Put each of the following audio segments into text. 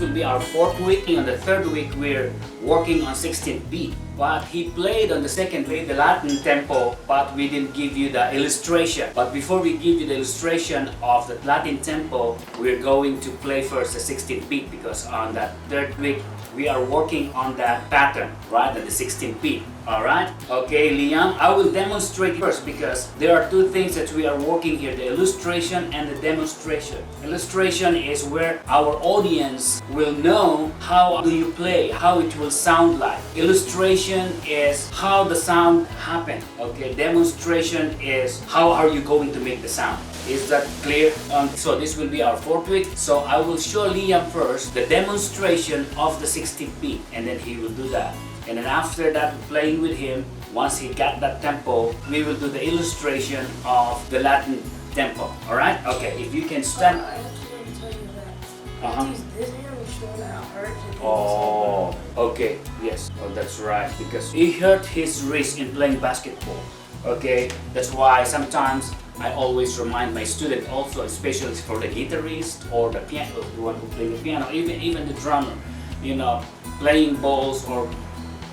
will be our 4th week. On the 3rd week, we're working on 16th beat. But he played on the 2nd week the Latin tempo, but we didn't give you the illustration. But before we give you the illustration of the Latin tempo, we're going to play first the 16th beat, because on that 3rd week, we are working on that pattern, right, at the 16th beat. Alright? Okay, Lyam, I will demonstrate first, because there are two things that we are working here, the illustration and the demonstration. Illustration is where our audience will know how do you play, how it will sound like. Illustration is how the sound happened. Okay, demonstration is how are you going to make the sound. Is that clear? So this will be our 4th week. So I will show Lyam first the demonstration of the 16th beat, and then he will do that. And then after that, playing with him, once he got that tempo, we will do the illustration of the Latin tempo. Alright? Okay, if you can stand. I have to tell you that. This hand was showing that hurt. Oh, okay, yes, oh, that's right, because he hurt his wrist in playing basketball. Okay, that's why sometimes I always remind my student also, especially for the guitarist or the piano, the one who play the piano, even the drummer, you know, playing balls, or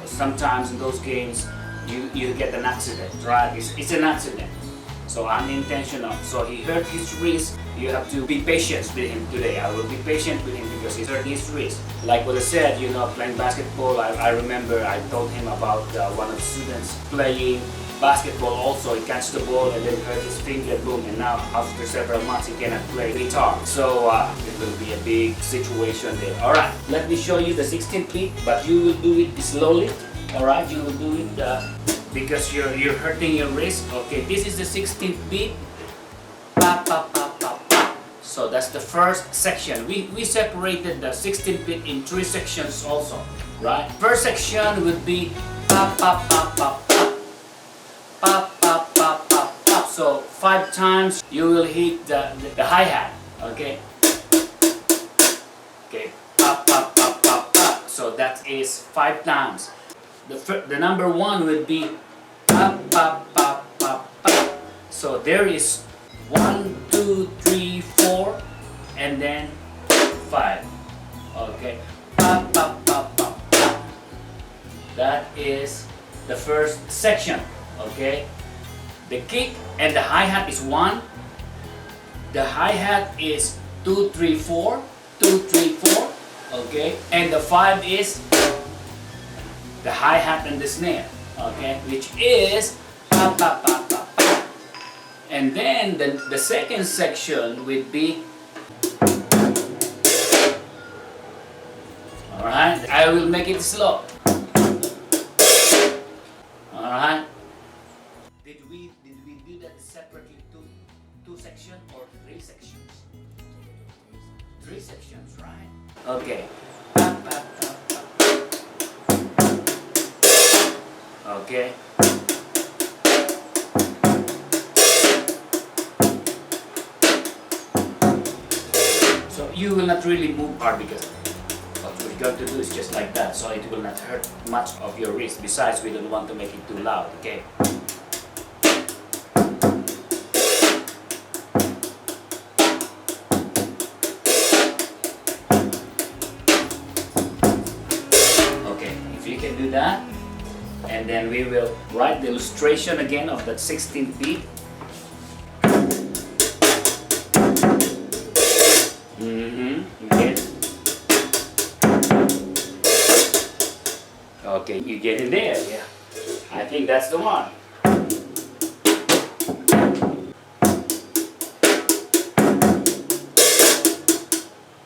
sometimes in those games you get an accident, right? It's an accident, so unintentional. So he hurt his wrist. You have to be patient with him today. I will be patient with him because he hurt his wrist. Like what I said, you know, playing basketball, I remember I told him about one of the students playing basketball also. He catch the ball and then hurt his finger, boom, and now after several months he cannot play guitar. So it will be a big situation there. Alright, let me show you the 16th beat, but you will do it slowly. Alright, you will do it because you're hurting your wrist. Okay, this is the 16th beat. Pa, pa, pa, pa, pa. So that's the first section. We separated the 16th beat in 3 sections also, right? First section would be pa, pa, pa, pa, pa. Pop, pop, pop, pop, pop. So 5 times you will hit the hi-hat. Okay. Okay. Pop, pop, pop, pop, pop. So that is 5 times. The number 1 will be pop, pop, pop, pop, pop. So there is 1, 2, 3, 4, and then 5. Okay. Pop, pop, pop, pop, pop. That is the first section. Okay, the kick and the hi-hat is 1. The hi-hat is 2, 3, 4, 2, 3, 4. Okay, and the 5 is the hi-hat and the snare. Okay, which is pa pa pa pa pa. And then the second section would be. All right, I will make it slow. All right. Did we do that separately, two sections or 3 sections? 3 sections, right? Okay. Okay. So you will not really move hard, because what we're going to do is just like that, so it will not hurt much of your wrist. Besides, we don't want to make it too loud. Okay. Do that, and then we will write the illustration again of that 16th beat. You get it? Okay, you get it there. Yeah, I think that's the one.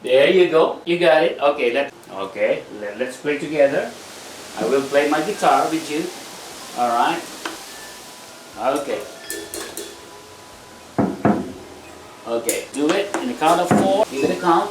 There you go, you got it. Okay, let's play together. I will play my guitar with you. Alright? Okay. Okay, do it in the count of 4. Give it a count.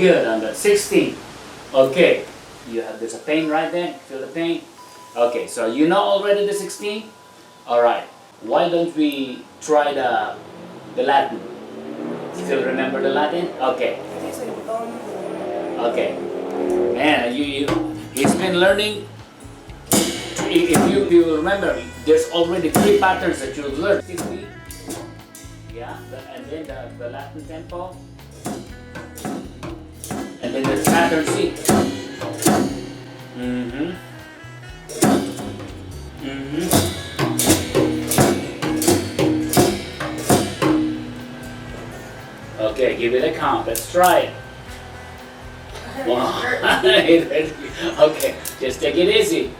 good on that. 16. Okay. There's a pain right there. Feel the pain? Okay, so you know already the 16? Alright. Why don't we try the Latin? Still remember the Latin? Okay. It's like Okay. Man, he's been learning. If you remember, there's already 3 patterns that you've learned. Yeah, and then the Latin tempo. And then there's pattern C. Mm-hmm. Mm-hmm. Okay, give it a count. Let's try it. Wow. Okay, just take it easy.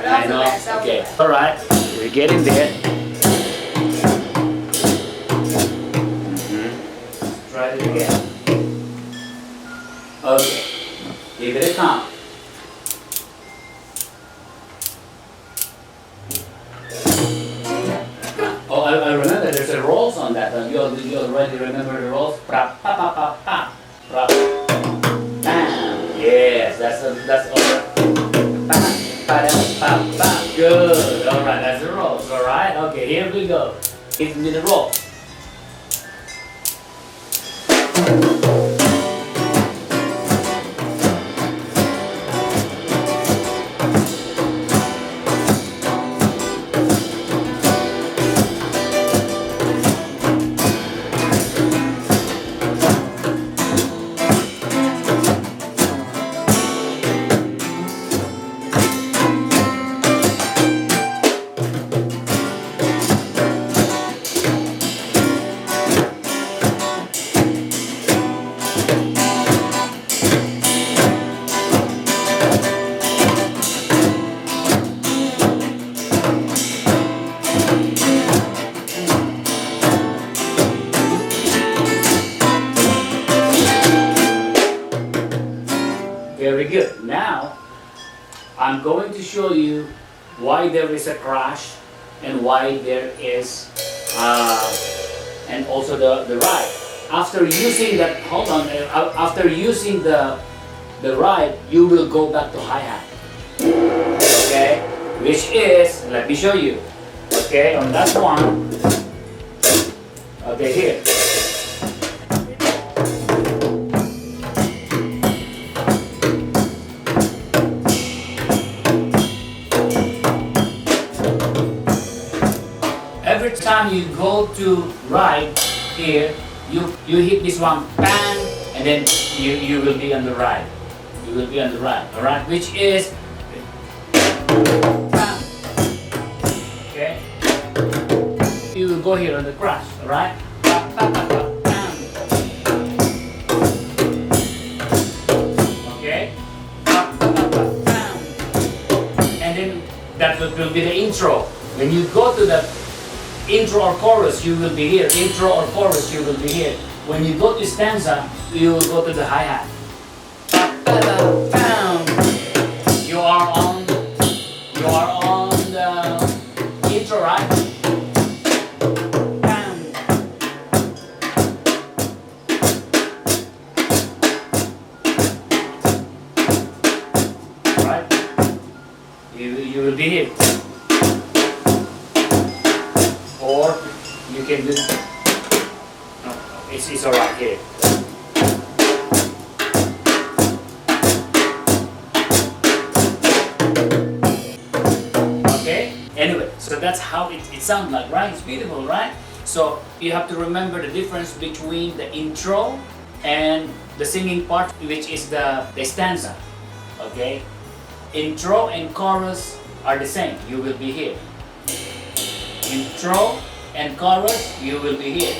I know. Okay, all right. We're getting there. Try it again. Okay, give it a count. Oh, I remember there's a rolls on that. You already remember the rolls? Pa pa pa pa pa. Pa. Bam. Yes, that's all. Pa pa pa pa. Good. All right, that's the rolls. All right. Okay, here we go. Give me the roll. Very good. Now, I'm going to show you why there is a crash and why there is, and also the ride. After using that, hold on, after using the ride, you will go back to hi-hat. Okay? Which is, let me show you. Okay, on that one. Okay, here. Every time you go to ride here, you hit this one, bang, and then you will be on the ride. You will be on the ride, alright? Which is, bang. Okay? You will go here on the crash, alright? Okay? And then that will be the intro. When you go to the intro or chorus, you will be here. Intro or chorus, you will be here. When you go to stanza, you will go to the hi-hat. You are on the intro, right? Right? You will be here. Or you can do, no, it's alright here. Okay? Anyway, so that's how it sounds like, right? It's beautiful, right? So you have to remember the difference between the intro and the singing part, which is the stanza. Okay? Intro and chorus are the same. You will be here. Intro and chorus, you will be here.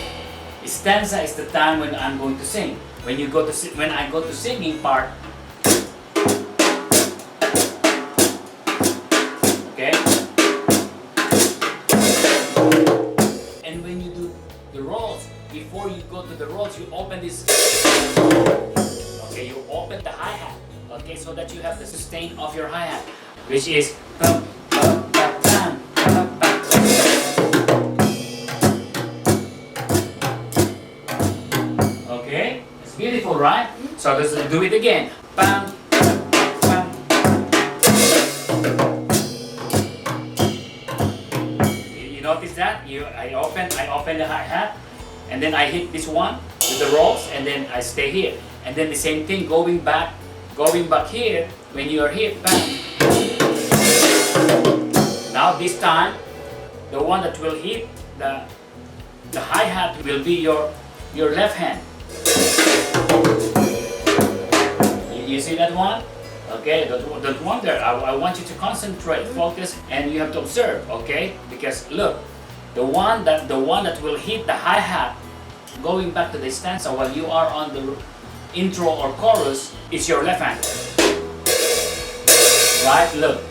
Stanza is the time when I'm going to sing. When I go to singing part, okay. And when you do the rolls before you go go to the rolls, you open this. Okay, you open the hi-hat. Okay, so that you have the sustain of your hi-hat, which is bum, bum, bum, bum, bum, bum. Okay, it's beautiful, right? So let's do it again. Bam, bam. You notice that? I open the hi-hat, and then I hit this one with the rolls, and then I stay here. And then the same thing, going back here, when you are here, bam. Now this time, the one that will hit the hi-hat will be your left hand. You see that one? Okay, don't wonder. I want you to concentrate, focus, and you have to observe, okay? Because look, the one that will hit the hi-hat going back to the stanza while you are on the intro or chorus is your left hand. Right? Look.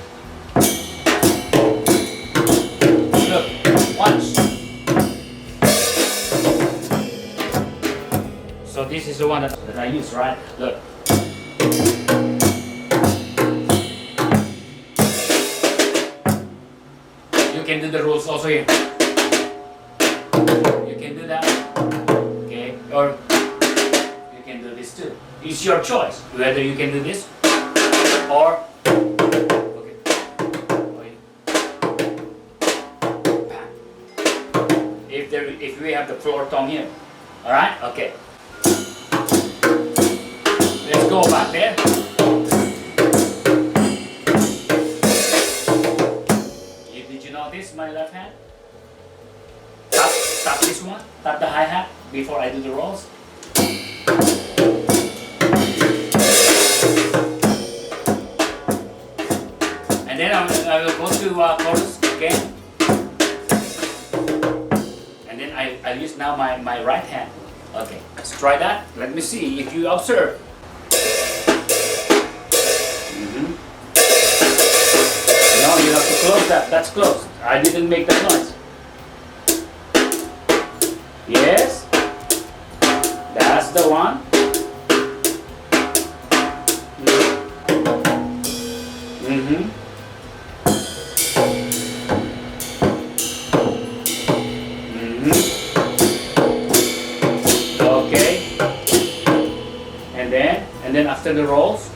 Look. Watch. So this is the one that I use, right? Look. You can do the rules also here. You can do that. Okay? Or you can do this too. It's your choice whether you can do this or okay. Wait. If we have the floor tom here. Alright? Okay. Let's go back there. Did you notice my left hand? Tap this one, tap the hi-hat before I do the rolls. And then I will go to chorus again. And then I'll use now my right hand. Okay, let's try that. Let me see if you observe. No, you have to close that. That's closed. I didn't make that noise. Yes. That's the one. Mm-hmm. Okay. And then after the rolls,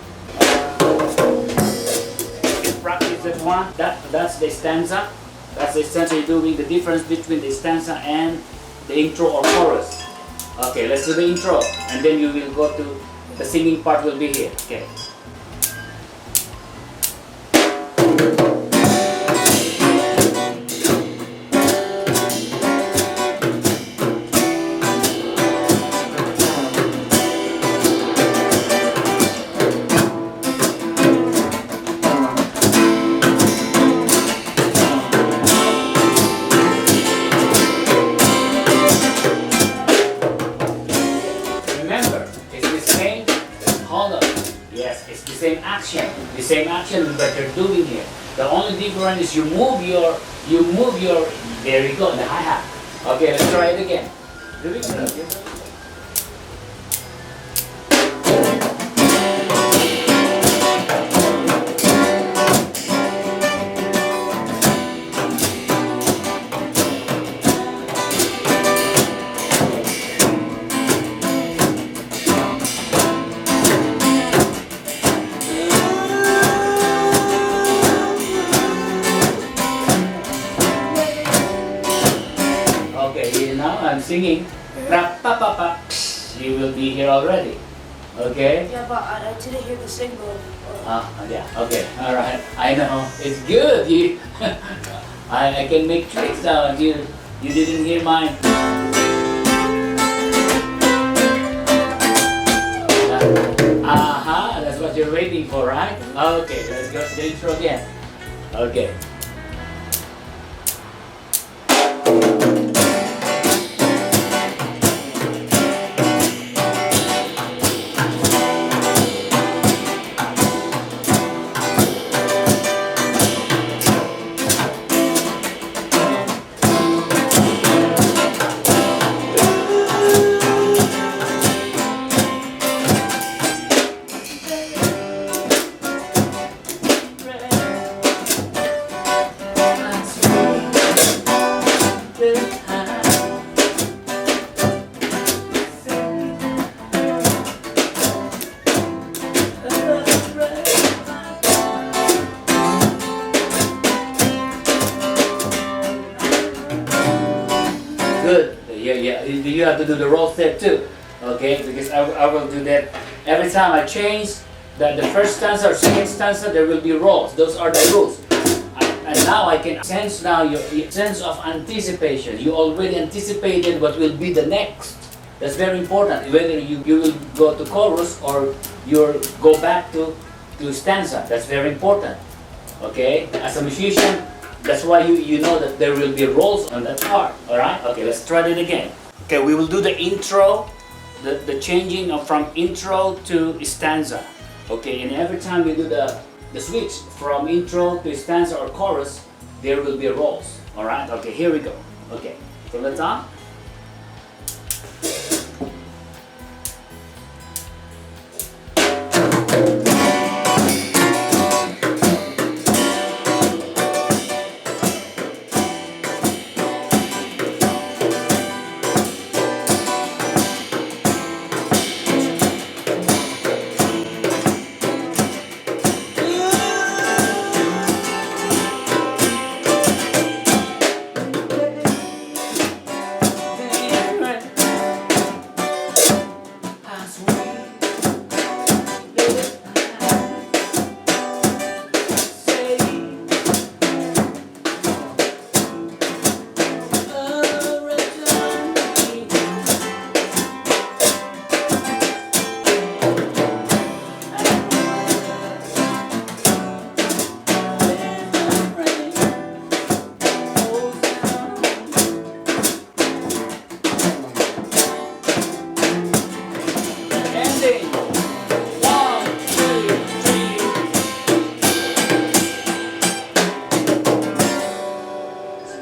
practice that one. That's the stanza. That's the stanza. You're doing the difference between the stanza and the intro or chorus. Okay, let's do the intro, and then you will go to the singing part. Will be here. Okay. The same action that you're doing here. The only difference is you move your, there you go, the hi-hat. Okay, let's try it again. Do it. Now I'm singing, rap, pa, pa, pa. You will be here already. Okay? Yeah, but I didn't hear the signal. Yeah, okay, alright. I know, it's good. I can make tricks now. You didn't hear mine. That's what you're waiting for, right? Okay, let's go to the intro again. Okay. yeah. You have to do the roll step too. Okay, because I will do that every time I change the first stanza or second stanza. There will be rolls. Those are the rules. And now I can sense now your sense of anticipation. You already anticipated what will be the next. That's very important. Whether you will go to chorus or you'll go back to stanza. That's very important. Okay? As a musician, that's why you know that there will be rolls on that part. Alright? Okay, let's try it again. Okay, we will do the intro, the changing from intro to stanza. Okay, and every time we do the switch from intro to stanza or chorus, there will be rolls. Alright? Okay, here we go. Okay, from the top.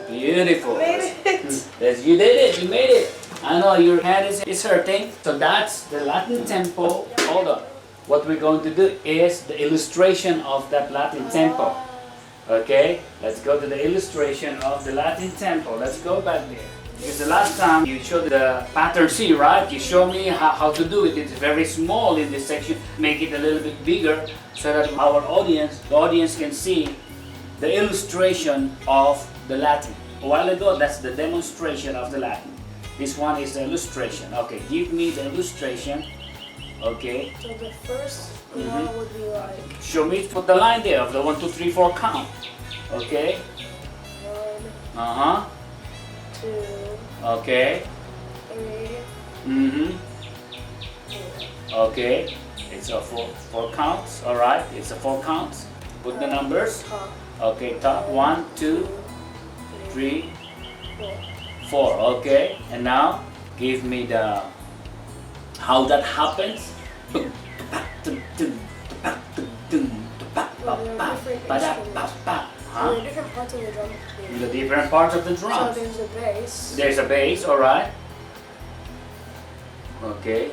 Beautiful. Made it. Yes, you did it. You made it. I know your head is hurting. So that's the Latin tempo. Hold on. What we're going to do is the illustration of that Latin tempo. Okay? Let's go to the illustration of the Latin tempo. Let's go back there. Because the last time you showed the pattern C, right? You showed me how to do it. It's very small in this section. Make it a little bit bigger so that our audience, the audience can see the illustration of the Latin. A while ago, that's the demonstration of the Latin. This one is the illustration. Okay, give me the illustration. Okay. So the first one would be like Show me, put the line there of the 1, 2, 3, 4 count. Okay. 1, 2, Okay. 3, 4. Okay. It's a four counts. All right. It's a 4 counts. Put the numbers. Top, Okay. Top 1, 2, 3, 4. 4. Okay. And now give me the how that happens. There are different parts of the drum. The different parts of the So drums. there's the bass. There's a bass, all right. Okay.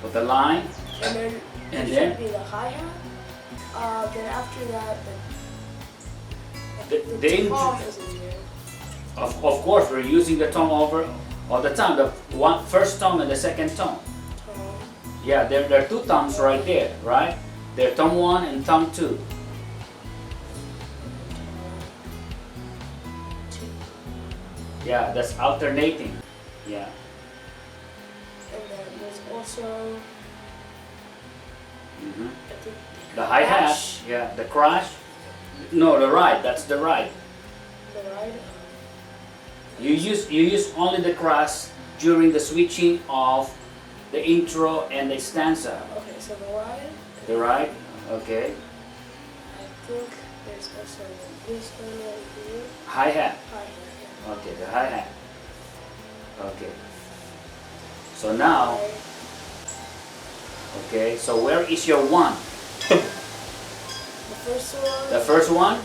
Put the line. And then And there then? should be the hi-hat. Then after that, The the tom is in there. Of course, we're using the tone over all the time. The first tone and the second tone. Tom. Yeah, there are 2 tones right there, right? They're tone 1 and tone 2. 2. Yeah, that's alternating. Yeah. And then there's also I think The hi-hat. crash, Yeah, the crash. No, the ride. That's the ride. the ride. You use only the crash during the switching of the intro and the stanza. Okay, so the ride. The ride. Okay. I think there's also this one right here. Hi-hat. Hi-hat. Okay, the hi-hat. Okay. So now, okay, so where is your 1? The first one. The first one?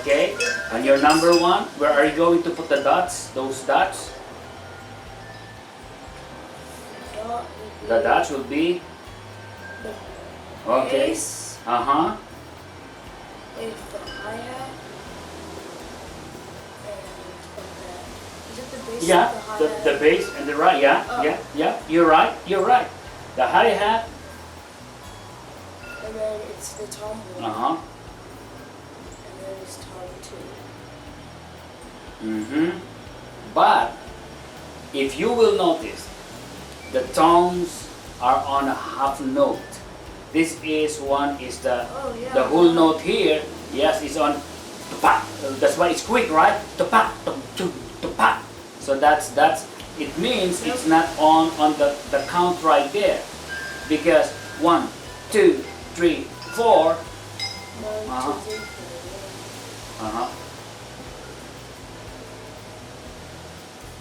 Okay. And your number 1, where are you going to put the dots? Those dots? Dot would be The dots will be, the okay. bass Uh-huh. with the hi-hat. Is it the bass Yeah, with the the hi-hat? bass and the right, yeah, Oh. yeah, you're right. The hi-hat, And then it's the tom one. uh-huh, And then it's tom 2. mm-hmm, But if you will notice, the tones are on a half note. This is one is the whole note here. Yes, it's on pa. That's why it's quick, right? Pa, pa. So that's it means it's not on the count right there, because 1, 2, 3, 4.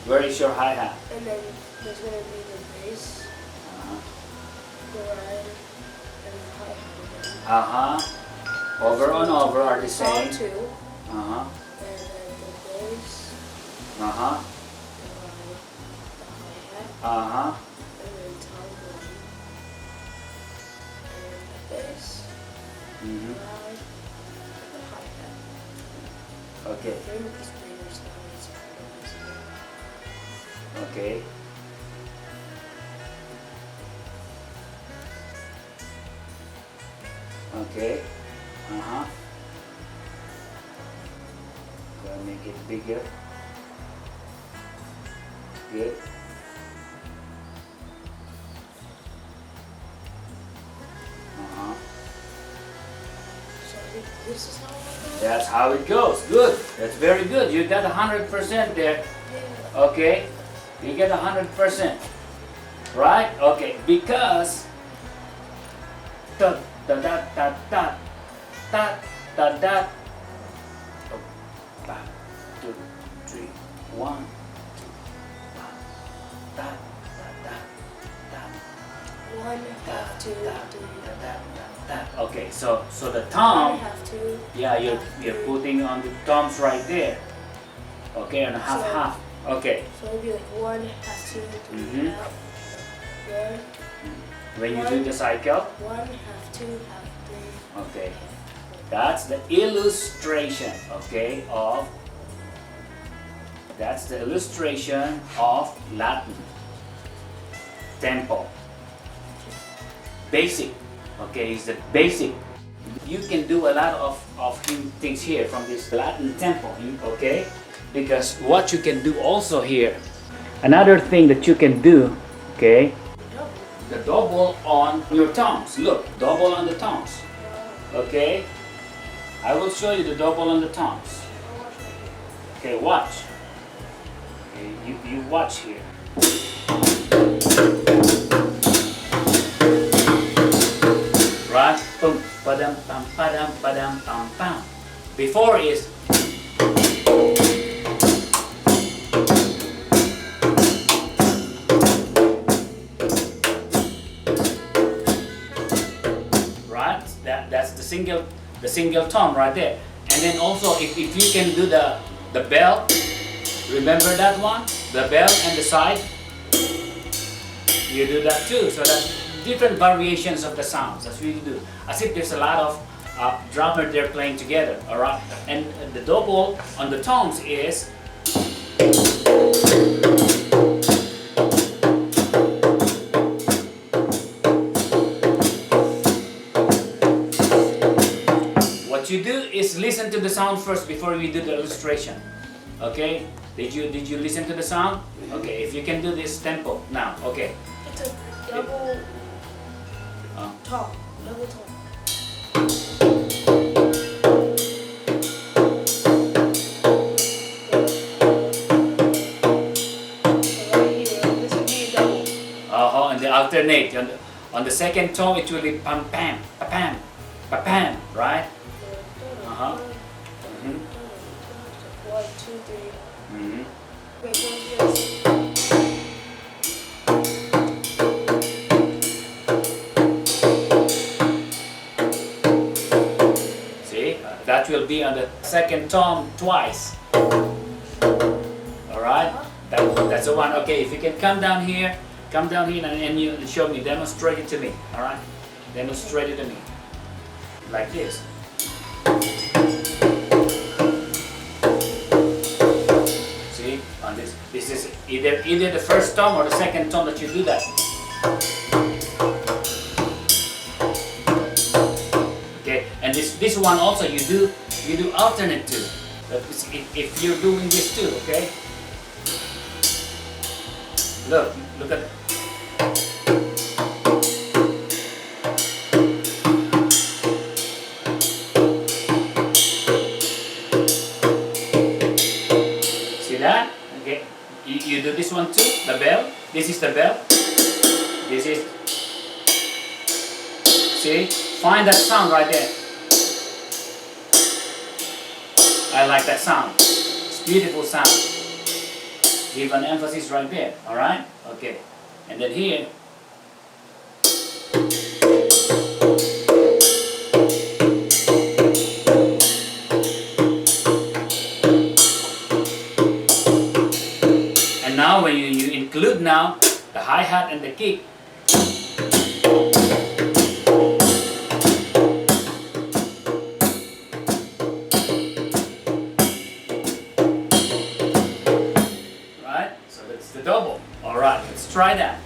Where is your hi-hat? And then there's going to be the bass, the ride, and the hi-hat. Over and over are the same. Two. Uh-huh. And then the bass, Uh-huh. the ride, the hi-hat, Uh-huh. and then tom one, and the bass, the ride, the hi-hat. Okay. Bring this bigger sound, it's Okay. Okay. Gonna make it bigger. Good. So this is how it goes? That's how it goes. Good. That's very good. You got 100% there. Yeah. Okay. You get 100%. Right? Okay. Because da da da da da da da da. 1, 2, 3, 1, 2, da da da da. 1, half, 2, 3. Okay, so the 1, tom, half, 2. yeah, you're putting on the toms right there. Okay, and half So- half. Okay. So it'll be like 1, half, 2, 3, Mhm. half. 1, When you do the cycle, 1, half, 2, half, 3. okay, that's the illustration. Okay, that's the illustration of Latin tempo. Basic. Okay, it's the basic. You can do a lot of things here from this Latin tempo. Okay, because what you can do also here, another thing that you can do, okay, the double on your toms. Look, double on the toms. Okay, I will show you the double on the toms. Okay, watch. Okay, you watch here. Right? Boom, padam, pam, pam, pam. Before is right? That's the single tom right there. And then also if you can do the bell, remember that one? The bell and the side. You do that too. So that different variations of the sounds. That's what you do. As if there's a lot of drummers there playing together. Alright? And the double on the toms is what you do is listen to the sound first before we do the illustration. Okay? Did you listen to the sound? Okay, if you can do this tempo now. Okay. It's a double tom. Double tom. And they alternate. On the second tone, it will be pam pam, pa pam, pa pam, right? 1, 2, 3. Wait, See, that will be on the second tom twice. All right, that's the one. Okay, if you can come down here and you show me, demonstrate it to me. All right, demonstrate it to me, like this. See, on this is either the first tom or the second tom that you do that. Okay, and this one also you do alternate too. If you're doing this too, okay. Look at. See that? Okay. You do this one too. The bell. This is the bell. This is. See? Find that sound right there. I like that sound. It's beautiful sound. Give an emphasis right there. Alright? Okay. And then here. And now when you include now the hi-hat and the kick. The double. All right, let's try that.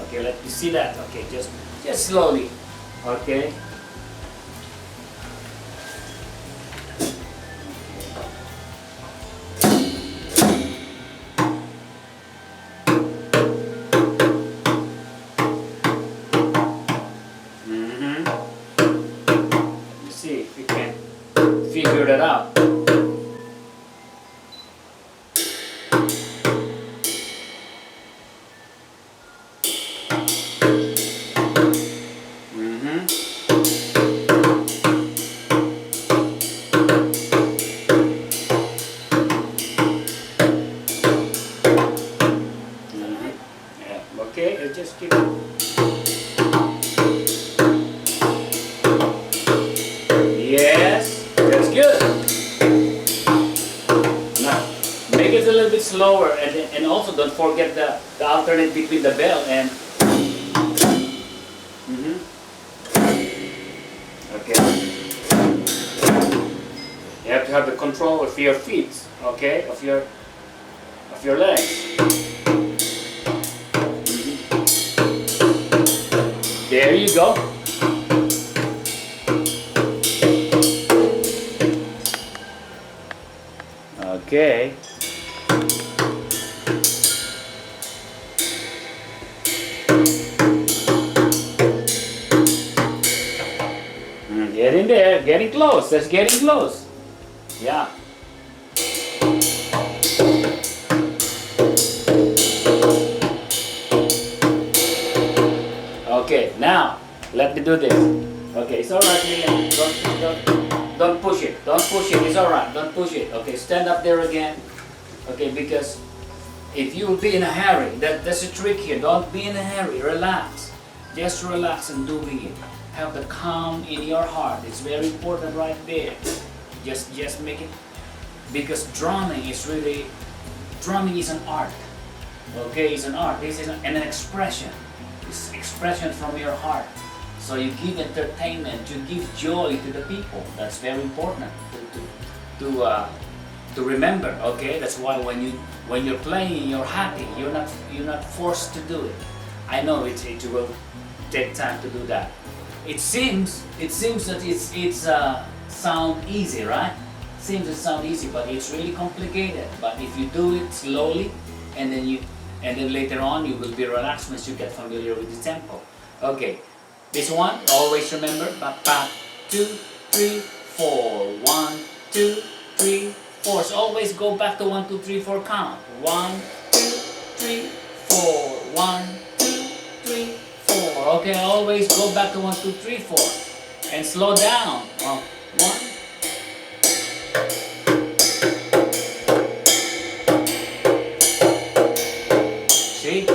Okay, let me see that. Okay, just slowly. Okay. Let me see if we can figure that out. Okay, I'll just keep it. Yes, that's good. Now, make it a little bit slower, and also don't forget the alternate between the bell and. Okay. You have to have the control of your feet, okay, of your legs. There you go. Okay. Get in there, getting close, that's getting close. Yeah. Okay, now let me do this. Okay, it's alright, Lyam. Don't push it. Don't push it. It's alright. Don't push it. Okay, stand up there again. Okay, because if you will be in a hurry, that's a trick here. Don't be in a hurry. Relax. Just relax and do it. Have the calm in your heart. It's very important right there. Just make it, because drumming is an art. Okay, it's an art. This is an expression. It's expression from your heart. So you give entertainment, you give joy to the people. That's very important to remember. Okay, that's why when you're playing, you're happy. You're not forced to do it. I know it will take time to do that. It seems that it's sound easy, right? Seems it sound easy, but it's really complicated. But if you do it slowly, and then later on you will be relaxed once you get familiar with the tempo. Okay, this one always remember. Pa pa 2 3 4 1 2 3 4. So always go back to 1 2 3 4 count. 1 2 3 4 1 2 3 4. Okay, always go back to 1 2 3 4 and slow down. 1. See?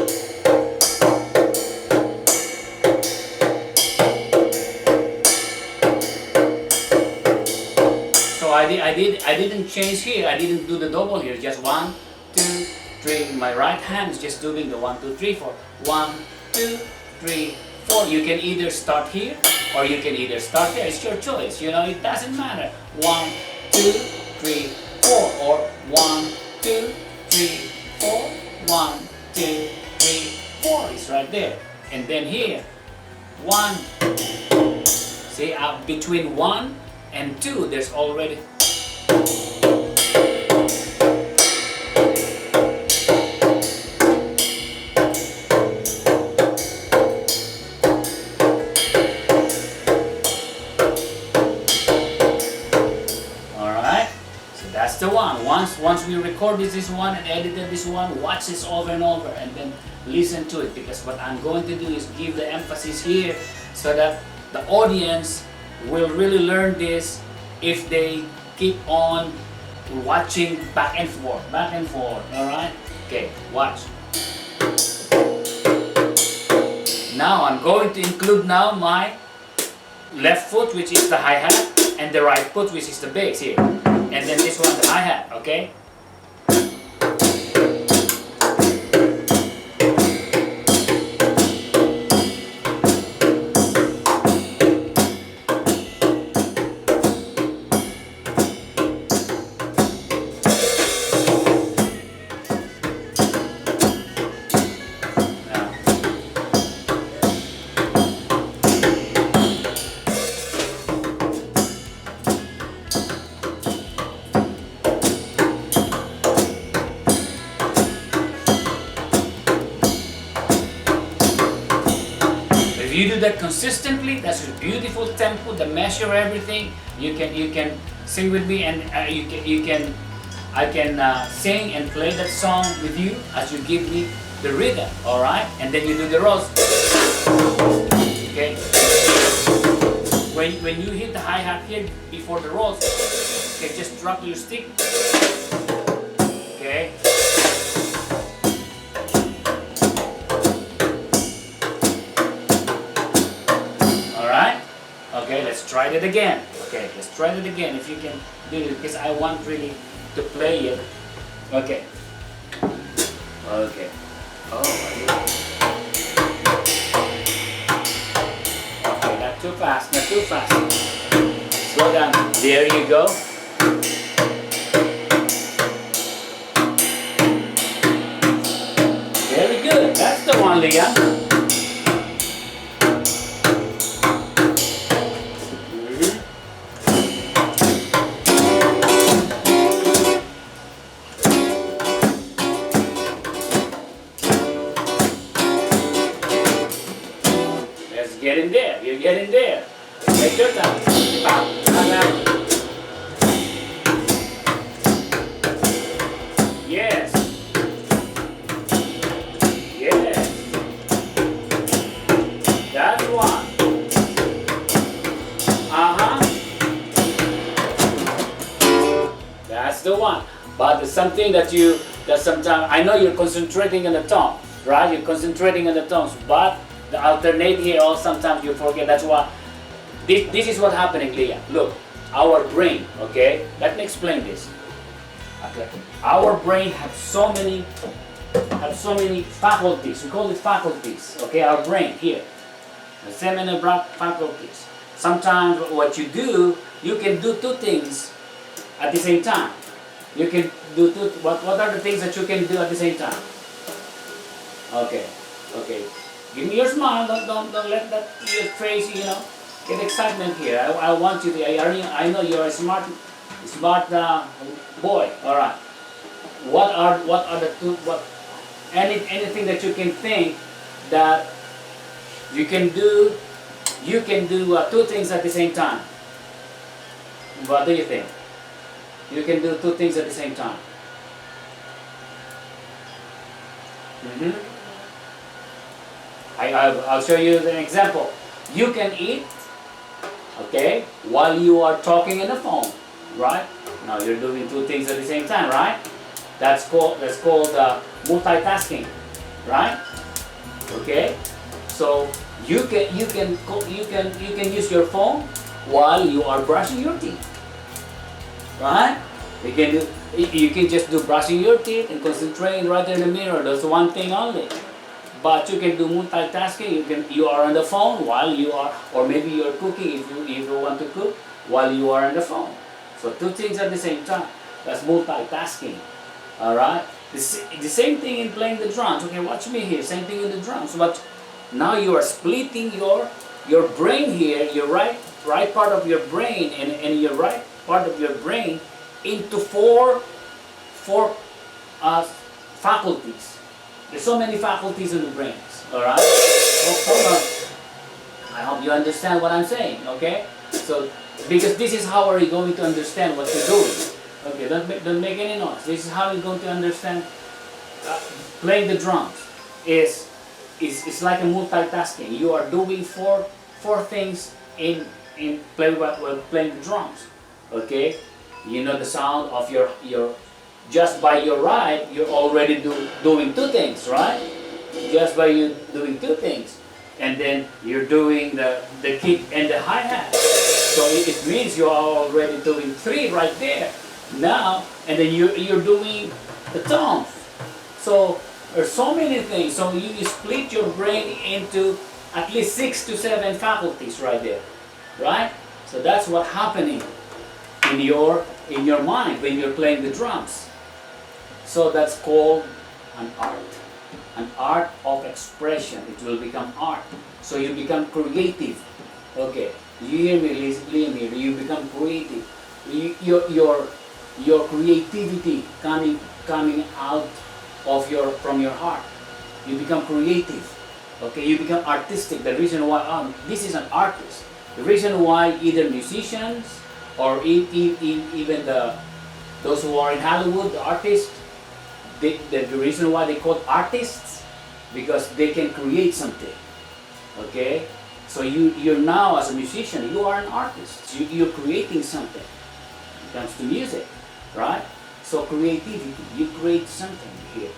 So I didn't change here. I didn't do the double here. Just 1 2 3. My right hand is just doing the 1 2 3 4. 1 2 3 4. You can either start here or you can either start there. It's your choice. You know, it doesn't matter. 1 2 3 4 or 1 2 3 4 1 2 3 4 is right there. And then here 1. See, between 1 and 2 there's already. That's the one. Once we recorded this one and edited this one, watch this over and over and then listen to it, because what I'm going to do is give the emphasis here so that the audience will really learn this if they keep on watching back and forth, alright? Okay, watch. Now I'm going to include now my left foot, which is the hi-hat, and the right foot, which is the bass here. And then this one, the hi-hat, okay? You do that consistently. That's a beautiful tempo. The measure, everything. You can sing with me, and I can sing and play that song with you as you give me the rhythm. All right, and then you do the rolls. Okay. When you hit the hi hat here before the rolls, okay, just drop your stick. Okay. Okay, let's try it again. Okay, let's try it again if you can do it, because I want really to play it. Okay. Okay. Oh, okay, not too fast, not too fast. Slow down. There you go. Very good. That's the one, Lyam. Getting there, you're getting there. Take your time. Yes. Yes. That's one. That's the one. But there's something that sometimes, I know you're concentrating on the tone, right? You're concentrating on the tones, but the alternate here, or sometimes you forget. That's why this is what happening, Lyam. Look, our brain, okay? Let me explain this. Okay. Our brain have so many faculties. We call it faculties. Okay, our brain here. The seminal faculties. Sometimes what you do, you can do two things at the same time. You can do two. What are the things that you can do at the same time? Okay. Okay. Give me your smile. Don't let that your face, get excitement here. I want you to. I know you're a smart boy. All right. What are the two? Anything that you can think that you can do? You can do two things at the same time. What do you think? You can do two things at the same time. I'll show you an example. You can eat, okay, while you are talking on the phone, right? Now you're doing two things at the same time, right? That's called multitasking, right? Okay. So you can use your phone while you are brushing your teeth, right? You can just do brushing your teeth and concentrating right in the mirror. That's one thing only. But you can do multitasking. You are on the phone while you are, or maybe you're cooking if you want to cook while you are on the phone. So two things at the same time. That's multitasking. All right. The same thing in playing the drums. Okay, watch me here. Same thing in the drums. But now you are splitting your brain here. Your right part of your brain and your right part of your brain into four faculties. There's so many faculties in the brains, all right? Hold on. I hope you understand what I'm saying, okay? So, because this is how are you going to understand what you're doing, Okay, don't make any noise. This is how you're going to understand. Playing the drums is like a multitasking. You are doing four things in while playing the drums. Okay, you know the sound of your just by your right, you're already doing two things, right? Just by you doing two things, and then you're doing the kick and the hi-hat. So it means you are already doing three right there now, and then you're doing the tones. So there's so many things. So you split your brain into at least 6 to 7 faculties right there, right? So that's what's happening in your mind when you're playing the drums. So that's called an art of expression. It will become art. So you become creative. Okay, you hear me, Liam here. You become creative. Your creativity coming out of from your heart. You become creative. Okay, you become artistic. The reason why this is an artist. The reason why either musicians or even those who are in Hollywood, the artists, the reason why they call artists, because they can create something. Okay, so you're now as a musician, you are an artist. You're creating something. When it comes to music, right? So creativity, you create something here.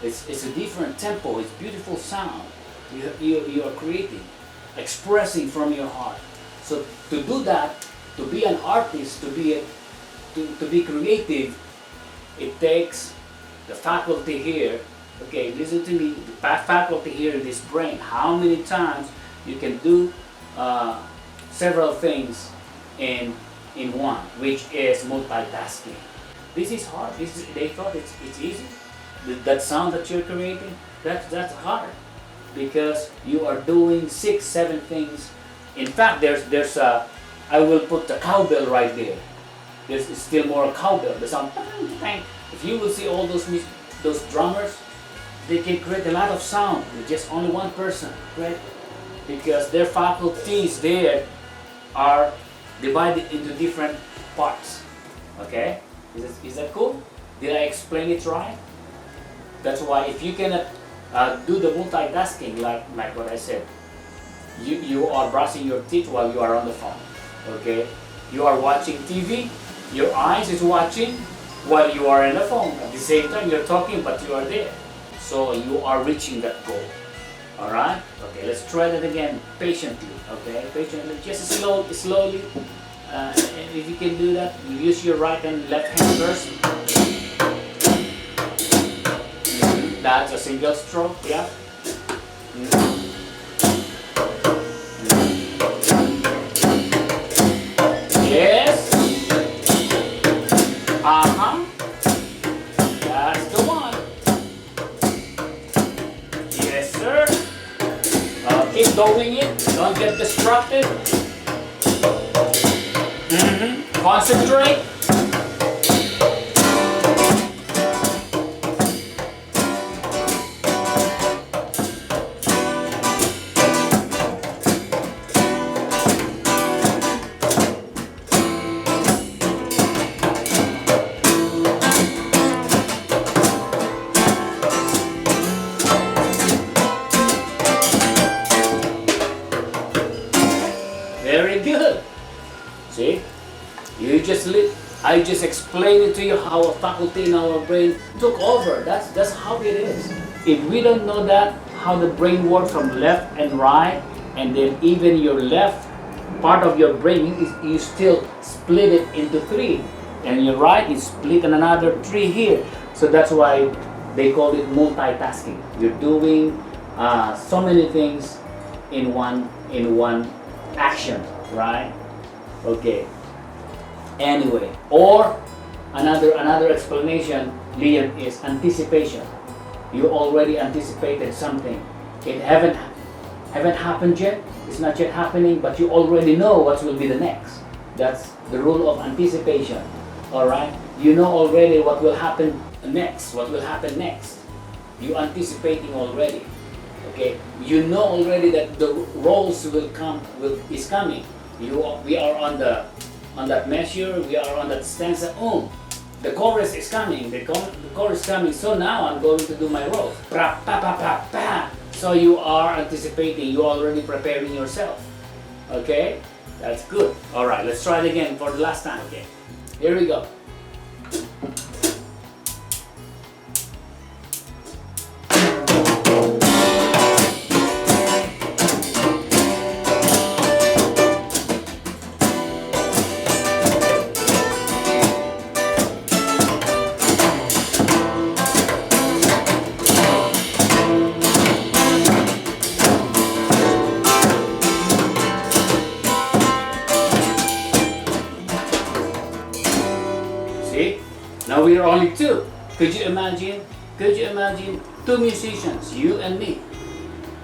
It's a different tempo. It's beautiful sound. You are creating, expressing from your heart. So to do that, to be an artist, to be creative, it takes the faculty here. Okay, listen to me. The faculty here in this brain. How many times you can do several things in one, which is multitasking. This is hard. They thought it's easy. That sound that you're creating, that's hard, because you are doing 6, 7 things. In fact, there's a, I will put the cowbell right there. There's still more cowbell. The sound. If you will see all those drummers, they can create a lot of sound with just only one person, right? Because their faculties there are divided into different parts. Okay, is that cool? Did I explain it right? That's why if you cannot do the multitasking like what I said, you are brushing your teeth while you are on the phone. Okay, you are watching TV, your eyes is watching while you are on the phone. At the same time, you're talking, but you are there. So you are reaching that goal. All right. Okay, let's try that again patiently. Okay, patiently, just slowly. And if you can do that, you use your right and left hand first. That's a single stroke, yeah. Yes. That's the one. Yes, sir. Keep doing it. Don't get distracted. Concentrate. Very good. See? I just explained it to you how a faculty in our brain took over. That's how it is. If we don't know that, how the brain works from left and right, and then even your left part of your brain, you still split it into 3, and your right is split in another 3 here. So that's why they call it multitasking. You're doing so many things in one action, right? Okay. Anyway, or another explanation, Liam, is anticipation. You already anticipated something. It haven't happened yet. It's not yet happening, but you already know what will be the next. That's the rule of anticipation. All right. You know already what will happen next. What will happen next? You anticipating already. Okay. You know already that the roles is coming. We are on that measure, we are on that stanza. the chorus is coming. The chorus is coming. So now I'm going to do my roll. Pa pa pa pa pa. So you are anticipating. You are already preparing yourself. Okay, that's good. All right, let's try it again for the last time. Okay, here we go. See? Now we are only two. Could you imagine? Could you imagine two musicians, you and me?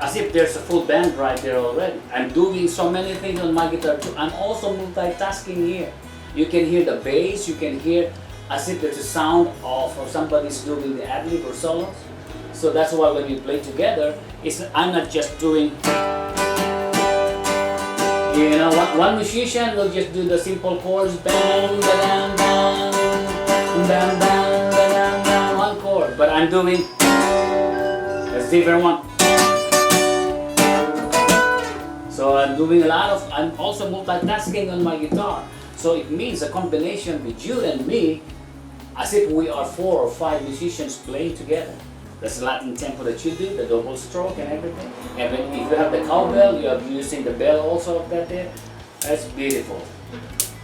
As if there's a full band right there already. I'm doing so many things on my guitar too. I'm also multitasking here. You can hear the bass, you can hear as if there's a sound of somebody's doing the ad-lib or solos. So that's why when we play together, I'm not just doing, you know, one musician will just do the simple chords, bang, bang, bang, bang, bang, bang, bang, one chord. But I'm doing a different one. So I'm doing I'm also multitasking on my guitar. So it means a combination with you and me, as if we are 4 or 5 musicians playing together. That's the Latin tempo that you do, the double stroke and everything. And if you have the cowbell, you are using the bell also of that there. That's beautiful.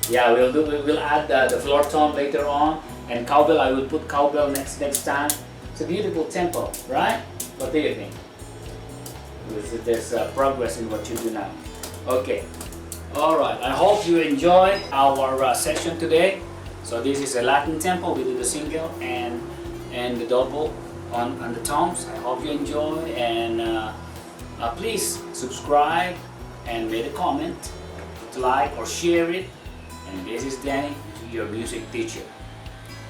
Yeah, we'll add the floor tone later on, and cowbell, I will put cowbell next time. It's a beautiful tempo, right? What do you think? There's progress in what you do now. Okay. All right. I hope you enjoyed our session today. So this is a Latin tempo. We do the single and the double on the tones. I hope you enjoy, and please subscribe and leave a comment, like or share it. And this is Danny, your music teacher.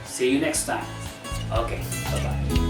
See you next time. Okay. Bye bye.